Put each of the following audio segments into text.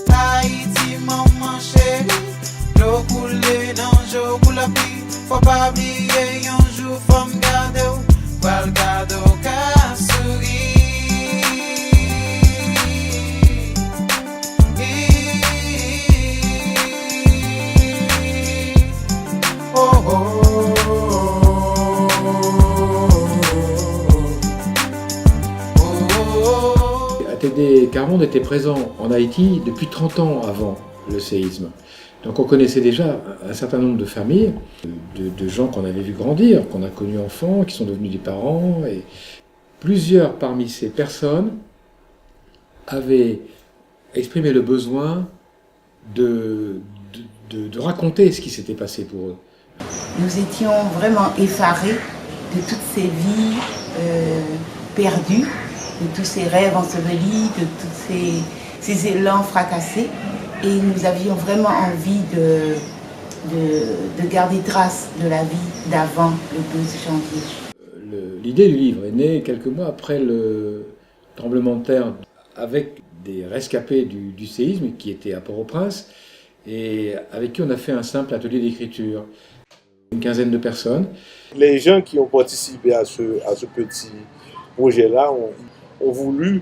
Haïti, maman chérie, l'eau coule dans le jour pour la pluie. Faut pas oublier un jour, faut me garder ou pas le garder au cas souris. Oh oh oh oh. ATD Quart-Monde était présent en Haïti depuis 30 ans avant le séisme. Donc on connaissait déjà un certain nombre de familles, de gens qu'on avait vu grandir, qu'on a connus enfants, qui sont devenus des parents. Et plusieurs parmi ces personnes avaient exprimé le besoin de raconter ce qui s'était passé pour eux. Nous étions vraiment effarés de toutes ces vies perdues, de tous ces rêves ensevelis, de tous ces élans fracassés. Et nous avions vraiment envie de garder trace de la vie d'avant le 12 janvier. L'idée du livre est née quelques mois après le tremblement de terre, avec des rescapés du séisme qui étaient à Port-au-Prince et avec qui on a fait un simple atelier d'écriture. Une quinzaine de personnes. Les gens qui ont participé à ce petit projet-là ont voulu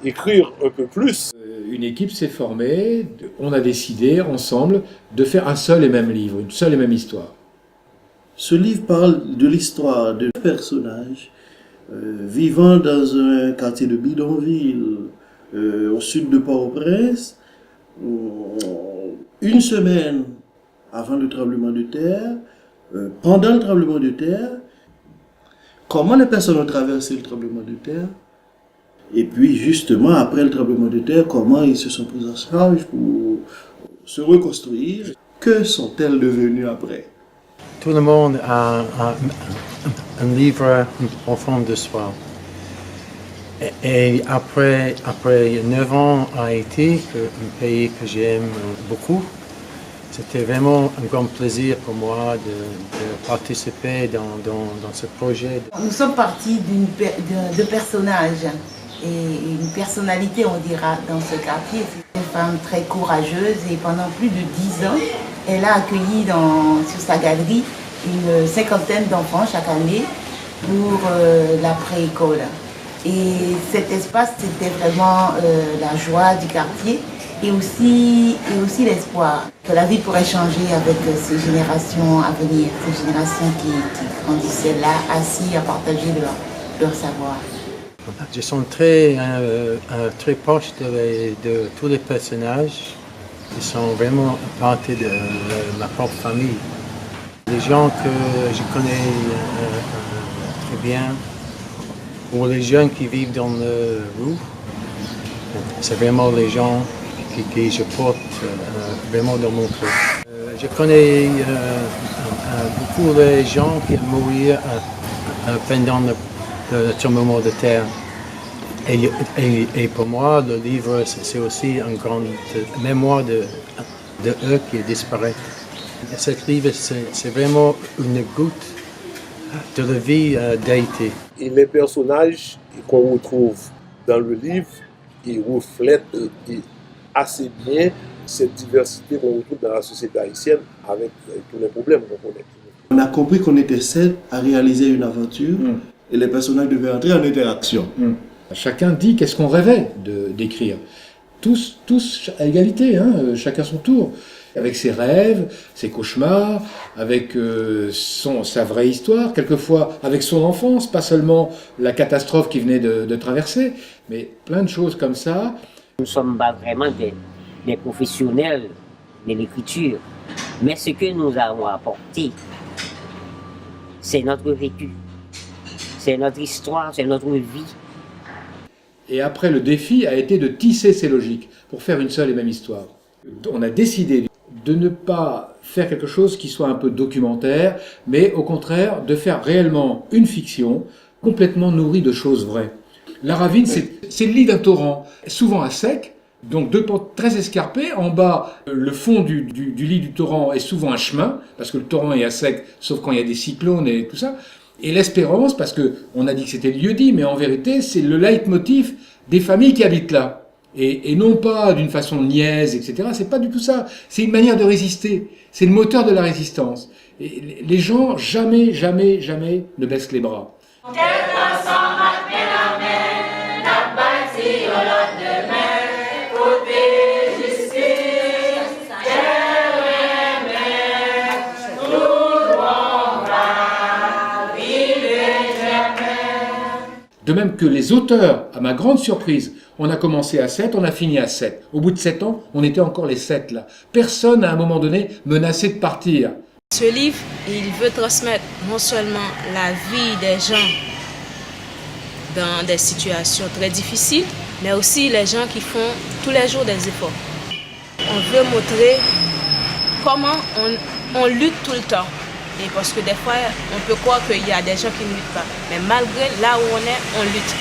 écrire un peu plus. Une équipe s'est formée, on a décidé ensemble de faire un seul et même livre, une seule et même histoire. Ce livre parle de l'histoire de personnages vivant dans un quartier de bidonville au sud de Port-au-Prince. Une semaine avant le tremblement de terre, pendant le tremblement de terre, comment les personnes ont traversé le tremblement de terre, et puis justement après le tremblement de terre, comment ils se sont pris en charge pour se reconstruire, que sont-elles devenues après? Tout le monde a un livre au fond de soi. Et après 9 ans à Haïti, un pays que j'aime beaucoup, c'était vraiment un grand plaisir pour moi de participer dans ce projet. Nous sommes partis de personnages et une personnalité, on dira, dans ce quartier. C'est une femme très courageuse et pendant plus de 10 ans, elle a accueilli sur sa galerie une cinquantaine d'enfants chaque année pour la préécole. Et cet espace, c'était vraiment la joie du quartier et aussi l'espoir que la vie pourrait changer avec ces générations à venir, ces générations qui grandissaient là, assis à partager leur savoir. Je sens très proche de tous les personnages. Ils sont vraiment partie de ma propre famille. Les gens que je connais très bien, ou les jeunes qui vivent dans la rue, c'est vraiment les gens que je porte vraiment dans mon cœur. Je connais beaucoup de gens qui ont mouru pendant le tremblement de terre. Et pour moi, le livre, c'est aussi une grande mémoire de eux qui disparaissent. Ce livre, c'est vraiment une goutte de la vie d'Haïti. Et les personnages qu'on retrouve dans le livre, ils reflètent assez bien cette diversité qu'on retrouve dans la société haïtienne avec tous les problèmes qu'on connaît. On a compris qu'on était 7 à réaliser une aventure et les personnages devaient entrer en interaction. Chacun dit qu'est-ce qu'on rêvait d'écrire. Tous à égalité, hein, chacun son tour. Avec ses rêves, ses cauchemars, avec sa vraie histoire, quelquefois avec son enfance, pas seulement la catastrophe qu'il venait de traverser, mais plein de choses comme ça. Nous ne sommes pas vraiment des professionnels de l'écriture, mais ce que nous avons apporté, c'est notre vécu, c'est notre histoire, c'est notre vie. Et après, le défi a été de tisser ces logiques pour faire une seule et même histoire. On a décidé de ne pas faire quelque chose qui soit un peu documentaire, mais au contraire de faire réellement une fiction complètement nourrie de choses vraies. La ravine, c'est le lit d'un torrent, souvent à sec, donc deux pentes très escarpées. En bas, le fond du lit du torrent est souvent un chemin, parce que le torrent est à sec, sauf quand il y a des cyclones et tout ça. Et l'espérance, parce qu'on a dit que c'était le lieu-dit, mais en vérité, c'est le leitmotiv des familles qui habitent là. Et non pas d'une façon niaise, etc. C'est pas du tout ça. C'est une manière de résister. C'est le moteur de la résistance. Et les gens, jamais, jamais, jamais ne baissent les bras. De même que les auteurs, à ma grande surprise, on a commencé à 7, on a fini à 7. Au bout de 7 ans, on était encore les 7 là. Personne, à un moment donné, menaçait de partir. Ce livre, il veut transmettre non seulement la vie des gens dans des situations très difficiles, mais aussi les gens qui font tous les jours des efforts. On veut montrer comment on lutte tout le temps. Et parce que des fois, on peut croire qu'il y a des gens qui ne luttent pas. Mais malgré là où on lutte.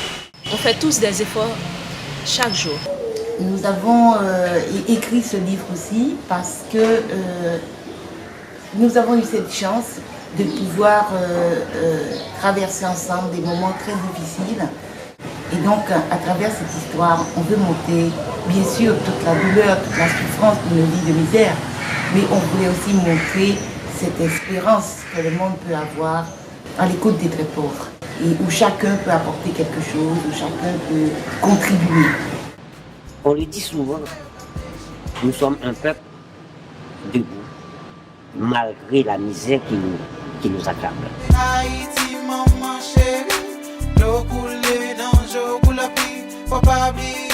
On fait tous des efforts chaque jour. Nous avons écrit ce livre aussi parce que nous avons eu cette chance de pouvoir traverser ensemble des moments très difficiles. Et donc, à travers cette histoire, on veut montrer, bien sûr, toute la douleur, toute la souffrance de nos vies de misère, mais on voulait aussi montrer cette espérance que le monde peut avoir à l'écoute des très pauvres et où chacun peut apporter quelque chose, où chacun peut contribuer. On le dit souvent, nous sommes un peuple debout, malgré la misère qui nous accable. Haïti, maman chérie, l'eau coule dans l'eau pour la pluie, faut pas oublier.